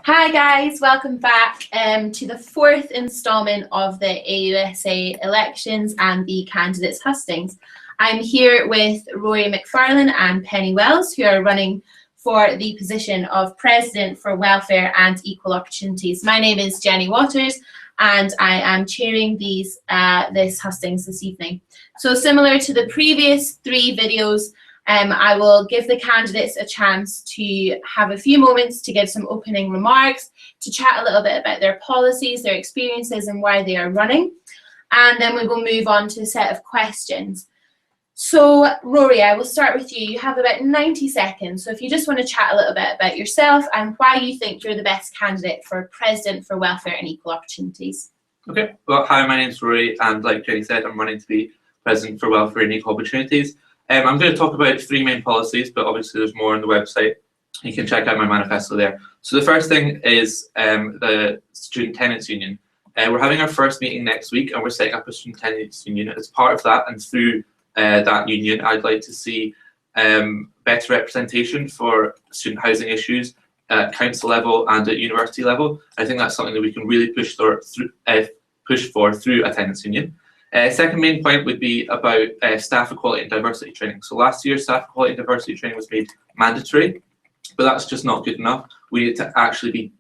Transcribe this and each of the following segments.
Hi guys, welcome back to the fourth instalment of the AUSA elections and the candidates hustings. I'm here with Rory Macfarlane and Penny Wells, who are running for the position of President for Welfare and Equal Opportunities. My name is Jenny Waters and I am chairing this hustings this evening. So similar to the previous three videos, I will give the candidates a chance to have a few moments to give some opening remarks, to chat a little bit about their policies, their experiences and why they are running. And then we will move on to a set of questions. So Rory, I will start with you. You have about 90 seconds. So if you just want to chat a little bit about yourself and why you think you're the best candidate for President for Welfare and Equal Opportunities. Okay, well, hi, my name's Rory, and like Jenny said, I'm running to be President for Welfare and Equal Opportunities. I'm going to talk about three main policies, but obviously there's more on the website. You can check out my manifesto there. So the first thing is the Student Tenants Union. We're having our first meeting next week, and we're setting up a Student Tenants Union. As part of that, and through that union, I'd like to see better representation for student housing issues at council level and at university level. I think that's something that we can really push for through a tenants union. Second main point would be about staff equality and diversity training. So last year, staff equality and diversity training was made mandatory, but that's just not good enough. We need to actually be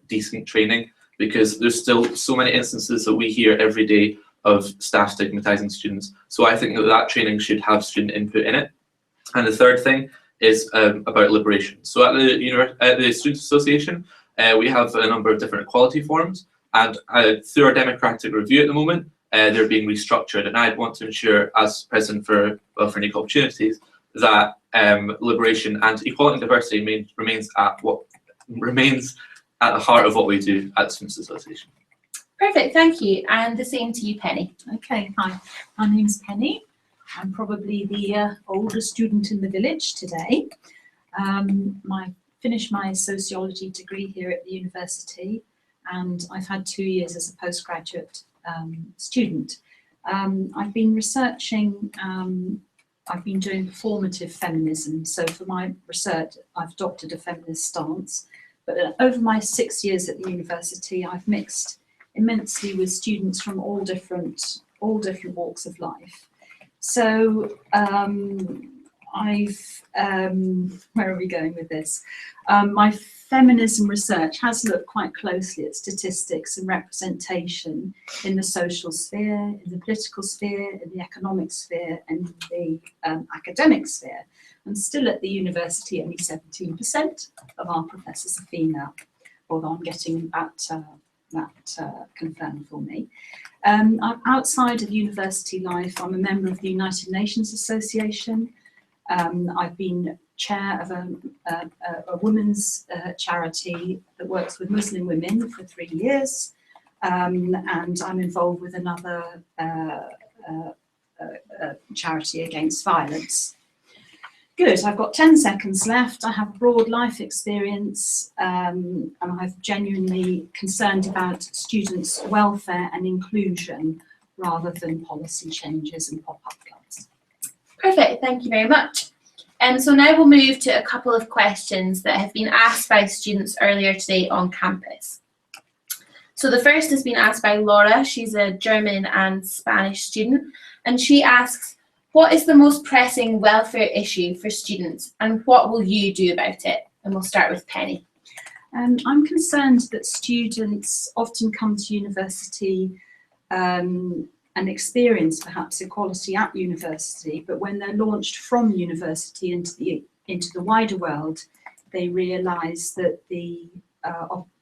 decent training, because there's still so many instances that we hear every day of staff stigmatizing students. So I think that that training should have student input in it. And the third thing is about liberation. So at the Students Association, we have a number of different equality forums, and through our democratic review at the moment, they're being restructured, and I'd want to ensure, as President for Welfare and Equal Opportunities, that liberation and equality and diversity remains at the heart of what we do at the Students Association. Perfect, thank you. And the same to you, Penny. Okay, hi, my name's Penny. I'm probably the older student in the village today. I finished my sociology degree here at the university, and I've had 2 years as a postgraduate student. I've been researching, I've been doing performative feminism. So for my research, I've adopted a feminist stance. But over my 6 years at the university, I've mixed immensely with students from all different walks of life. So where are we going with this? My feminism research has looked quite closely at statistics and representation in the social sphere, in the political sphere, in the economic sphere, and the academic sphere. And still at the university, only 17% of our professors are female, although I'm getting that confirmed for me. Outside of university life, I'm a member of the United Nations Association. I've been chair of a women's charity that works with Muslim women for 3 years, and I'm involved with another charity against violence. Good, I've got 10 seconds left. I have broad life experience, and I'm genuinely concerned about students' welfare and inclusion rather than policy changes and pop-up clubs. Perfect, thank you very much. So now we'll move to a couple of questions that have been asked by students earlier today on campus. So the first has been asked by Laura. She's a German and Spanish student, and she asks, what is the most pressing welfare issue for students, and what will you do about it? And we'll start with Penny. I'm concerned that students often come to university and experience perhaps equality at university, but when they're launched from university into the wider world, they realise that the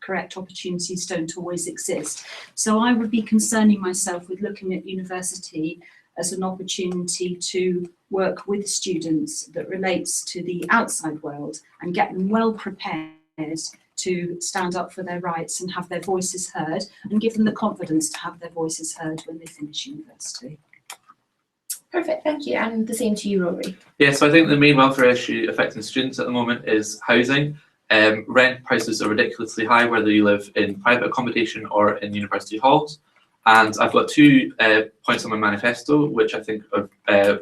correct opportunities don't always exist. So I would be concerning myself with looking at university as an opportunity to work with students that relates to the outside world and get them well prepared to stand up for their rights and have their voices heard, and give them the confidence to have their voices heard when they finish university. Perfect, thank you. And the same to you, Rory. Yeah, so I think the main welfare issue affecting students at the moment is housing. Rent prices are ridiculously high, whether you live in private accommodation or in university halls. And I've got 2 points on my manifesto, which I think are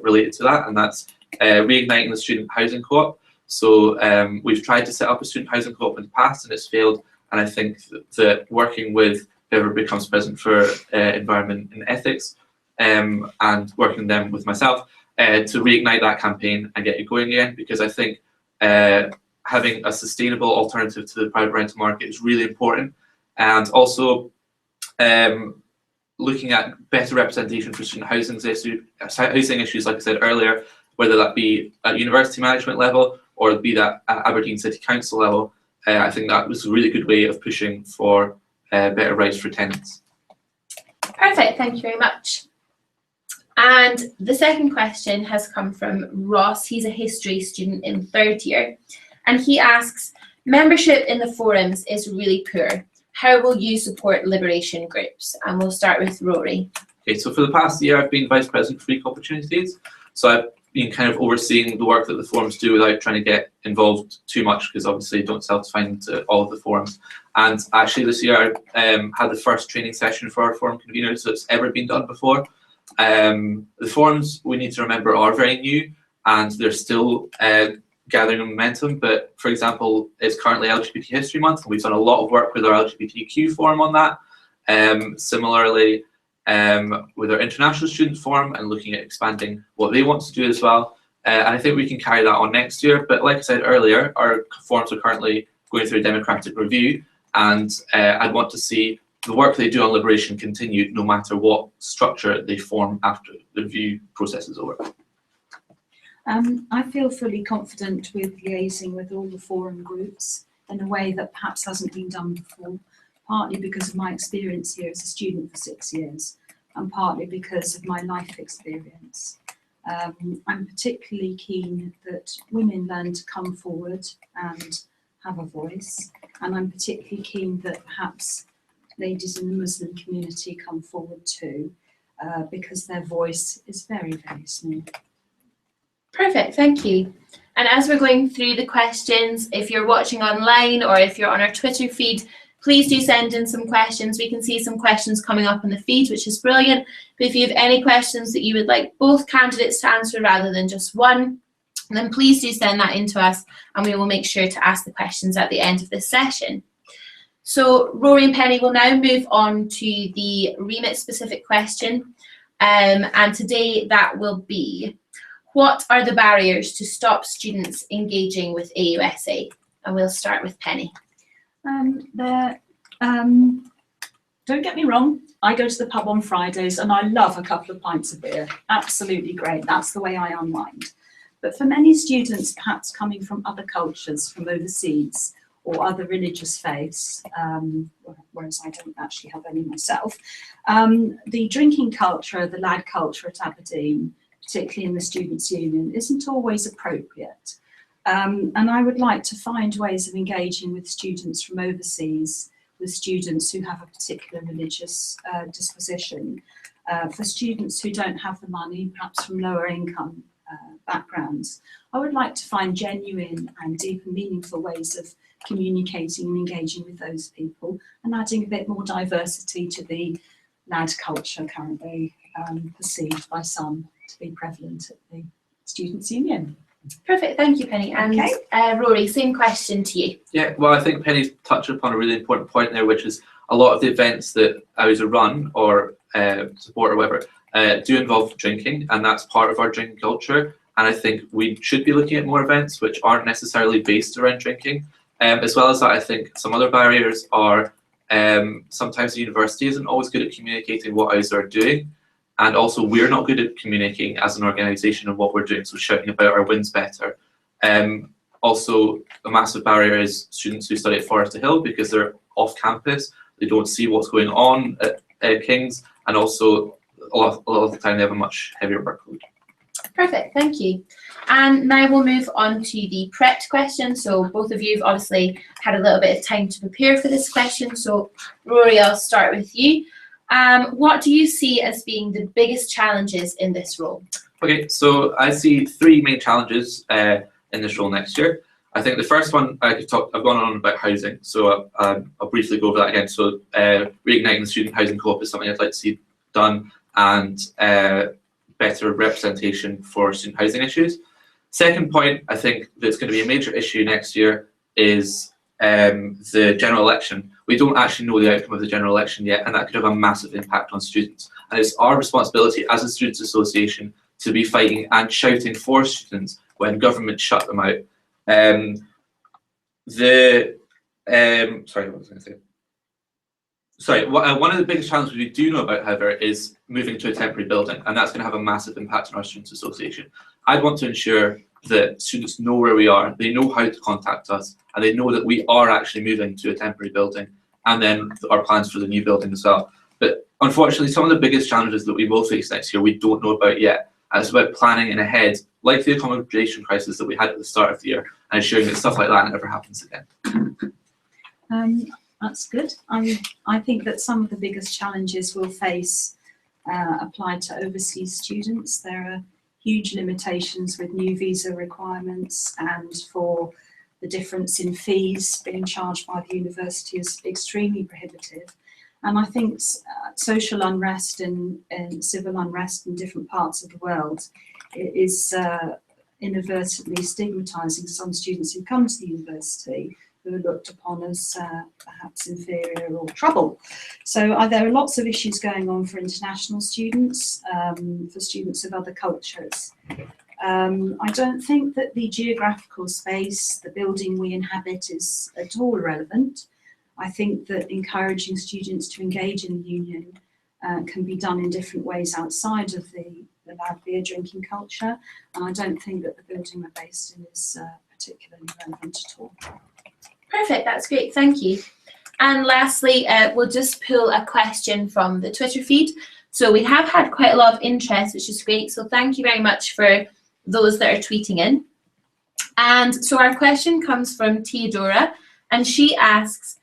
related to that, and that's reigniting the student housing co-op. So we've tried to set up a student housing co-op in the past, and it's failed and I think that working with whoever becomes president for environment and ethics, and working them with myself to reignite that campaign and get it going again, because I think having a sustainable alternative to the private rental market is really important, and also looking at better representation for student housing issues, like I said earlier, whether that be at university management level or be that at Aberdeen City Council level. I think that was a really good way of pushing for better rights for tenants. Perfect, thank you very much. And the second question has come from Ross. He's a history student in 3rd year, and he asks, membership in the forums is really poor. How will you support liberation groups? And we'll start with Rory. Okay, so for the past year, I've been Vice President for Equal Opportunities. So I've been kind of overseeing the work that the forums do without trying to get involved too much, because obviously you don't self-define all of the forums. And actually this year I had the first training session for our forum conveners that's ever been done before. The forums, we need to remember, are very new and they're still gathering momentum, but for example, it's currently LGBT History Month, and we've done a lot of work with our LGBTQ forum on that. Similarly, with our International Student Forum and looking at expanding what they want to do as well. And I think we can carry that on next year. But like I said earlier, our forums are currently going through a democratic review, and I'd want to see the work they do on liberation continue no matter what structure they form after the review process is over. I feel fully confident with liaising with all the forum groups in a way that perhaps hasn't been done before, partly because of my experience here as a student for 6 years, and partly because of my life experience. I'm particularly keen that women learn to come forward and have a voice, and I'm particularly keen that perhaps ladies in the Muslim community come forward too, because their voice is very, very small. Perfect, thank you. And as we're going through the questions, if you're watching online or if you're on our Twitter feed, please do send in some questions. We can see some questions coming up in the feed, which is brilliant. But if you have any questions that you would like both candidates to answer rather than just one, then please do send that in to us, and we will make sure to ask the questions at the end of this session. So Rory and Penny will now move on to the remit-specific question. And today that will be, what are the barriers to stop students engaging with AUSA? And we'll start with Penny. Don't get me wrong, I go to the pub on Fridays and I love a couple of pints of beer. Absolutely great. That's the way I unwind. But for many students, perhaps coming from other cultures, from overseas, or other religious faiths, whereas I don't actually have any myself, the drinking culture, the lad culture at Aberdeen, particularly in the Students' Union, isn't always appropriate. And I would like to find ways of engaging with students from overseas, with students who have a particular religious disposition, for students who don't have the money, perhaps from lower income backgrounds. I would like to find genuine and deep and meaningful ways of communicating and engaging with those people, and adding a bit more diversity to the lad culture currently perceived by some to be prevalent at the Students' Union. Perfect, thank you, Penny. And okay. Rory, same question to you. Yeah, well, I think Penny's touched upon a really important point there, which is a lot of the events that AUSA run or support or whatever do involve drinking, and that's part of our drinking culture. And I think we should be looking at more events which aren't necessarily based around drinking. As well as that, I think some other barriers are sometimes the university isn't always good at communicating what AUSA are doing. And also we're not good at communicating as an organisation of what we're doing, so shouting about our wins better. Also, a massive barrier is students who study at Forest Hill because they're off campus, they don't see what's going on at King's, and also a lot of the time they have a much heavier workload. Perfect, thank you. And now we'll move on to the prepped question. So both of you have obviously had a little bit of time to prepare for this question. So Rory, I'll start with you. What do you see as being the biggest challenges in this role? Okay, so I see three main challenges in this role next year. I think the first one I've gone on about housing, so I'll briefly go over that again. So reigniting the student housing co-op is something I'd like to see done, and better representation for student housing issues. Second point, I think that's going to be a major issue next year is the general election. We don't actually know the outcome of the general election yet, and that could have a massive impact on students. And it's our responsibility as a Students' Association to be fighting and shouting for students when government shut them out. Sorry, what was I going to say? Sorry, one of the biggest challenges we do know about, however, is moving to a temporary building, and that's going to have a massive impact on our Students' Association. I'd want to ensure that students know where we are, they know how to contact us, and they know that we are actually moving to a temporary building, and then our plans for the new building as well. But unfortunately, some of the biggest challenges that we will face next year we don't know about yet, and it's about planning in ahead, like the accommodation crisis that we had at the start of the year, and ensuring that stuff like that never happens again. That's good. I think that some of the biggest challenges we'll face apply to overseas students. There are huge limitations with new visa requirements, and for the difference in fees being charged by the university is extremely prohibitive. And I think social unrest and civil unrest in different parts of the world is inadvertently stigmatising some students who come to the university who are looked upon as perhaps inferior or trouble. So there are lots of issues going on for international students, for students of other cultures. I don't think that the geographical space, the building we inhabit, is at all relevant. I think that encouraging students to engage in the union can be done in different ways outside of the loud beer drinking culture, and I don't think that the building we're based in is particularly relevant at all. Perfect, that's great, thank you. And lastly, we'll just pull a question from the Twitter feed. So we have had quite a lot of interest, which is great. So thank you very much for those that are tweeting in. And so our question comes from Theodora, and she asks,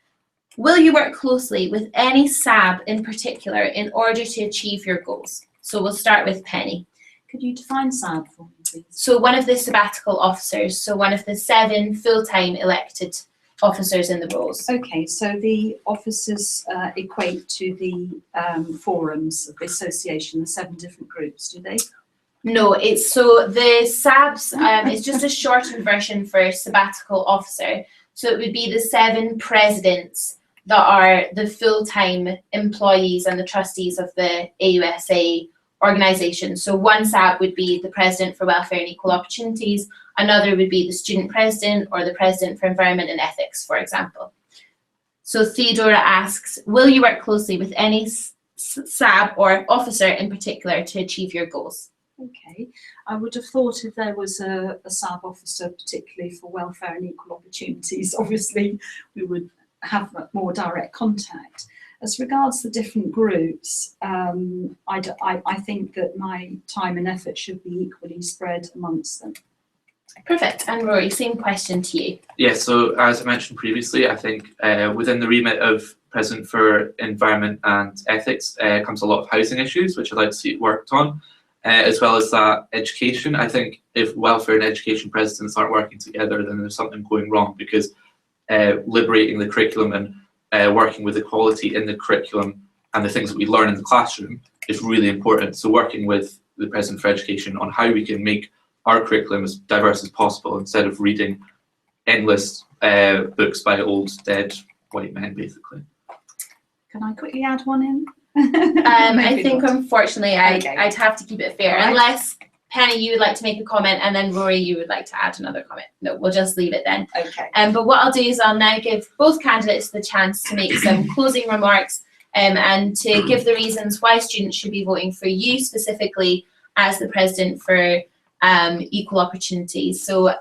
will you work closely with any SAB in particular in order to achieve your goals? So we'll start with Penny. Could you define SAB for me, please? So one of the sabbatical officers, so one of the 7 full-time elected officers in the roles. Okay, so the officers equate to the forums of the association, the 7 different groups, do they? No, it's so the SABs is just a shortened version for sabbatical officer. So it would be the 7 presidents that are the full-time employees and the trustees of the AUSA organisation. So one SAB would be the President for Welfare and Equal Opportunities, another would be the Student President or the President for Environment and Ethics, for example. So Theodora asks, will you work closely with any SAB or officer in particular to achieve your goals? Okay, I would have thought if there was a SAB officer, particularly for welfare and equal opportunities, obviously we would have more direct contact. As regards the different groups, I think that my time and effort should be equally spread amongst them. Perfect. And Rory, same question to you. Yeah, so as I mentioned previously, I think within the remit of President for Environment and Ethics comes a lot of housing issues, which I'd like to see worked on, as well as that education. I think if welfare and education presidents aren't working together, then there's something going wrong, because liberating the curriculum and working with equality in the curriculum and the things that we learn in the classroom is really important. So working with the President for Education on how we can make our curriculum as diverse as possible instead of reading endless books by old dead white men, basically. Can I quickly add one in? I think unfortunately I'd have to keep it fair, right. Unless Penny, you would like to make a comment, and then Rory, you would like to add another comment. No, we'll just leave it then. Okay. But what I'll do is I'll now give both candidates the chance to make some closing remarks and to give the reasons why students should be voting for you specifically as the President for Equal Opportunities. So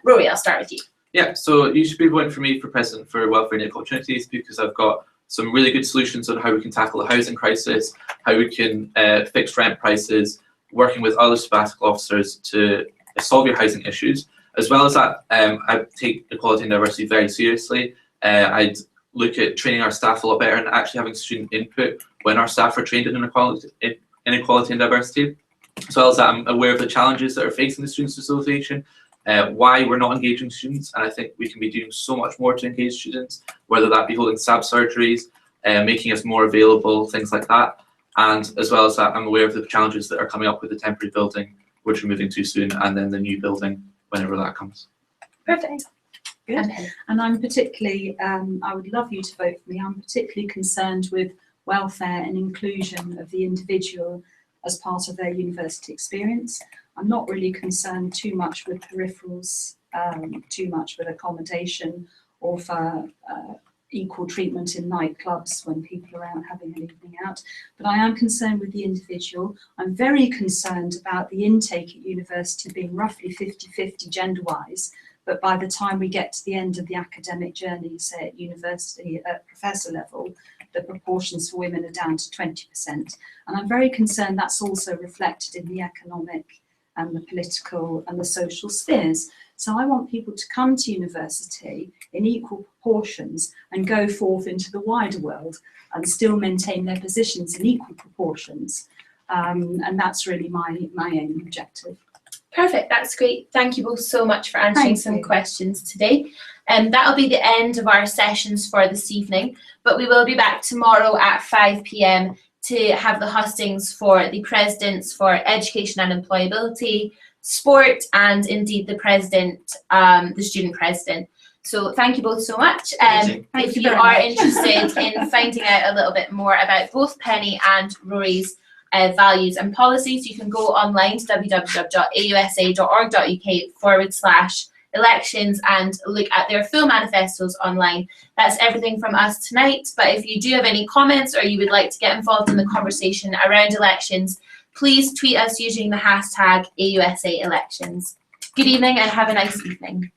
Rory, I'll start with you. Yeah, so you should be voting for me for President for Welfare and Equal Opportunities, because I've got some really good solutions on how we can tackle the housing crisis, how we can fix rent prices, working with other sabbatical officers to solve your housing issues. As well as that, I take equality and diversity very seriously. I'd look at training our staff a lot better and actually having student input when our staff are trained in inequality and diversity. As well as that, I'm aware of the challenges that are facing the Students' Association, why we're not engaging students, and I think we can be doing so much more to engage students, whether that be holding SAB surgeries, making us more available, things like that. And as well as that, I'm aware of the challenges that are coming up with the temporary building, which we're moving to soon, and then the new building whenever that comes. Perfect. Good. And Penny. And I'm particularly, I would love you to vote for me. I'm particularly concerned with welfare and inclusion of the individual as part of their university experience. I'm not really concerned too much with peripherals, too much with accommodation, or for equal treatment in nightclubs when people are out having an evening out. But I am concerned with the individual. I'm very concerned about the intake at university being roughly 50-50 gender-wise. But by the time we get to the end of the academic journey, say at university at professor level, the proportions for women are down to 20%. And I'm very concerned that's also reflected in the economic and the political and the social spheres. So I want people to come to university in equal proportions and go forth into the wider world and still maintain their positions in equal proportions. And that's really my aim and objective. Perfect, that's great. Thank you both so much for answering Thank some you. questions today. And that'll be the end of our sessions for this evening, but we will be back tomorrow at 5 p.m. to have the hustings for the presidents for education and employability, sport, and indeed the president, the student president. So thank you both so much. If you are interested in finding out a little bit more about both Penny and Rory's values and policies, you can go online to www.ausa.org.uk/elections and look at their full manifestos online. That's everything from us tonight, but if you do have any comments or you would like to get involved in the conversation around elections, please tweet us using the hashtag AUSA elections. Good evening and have a nice evening.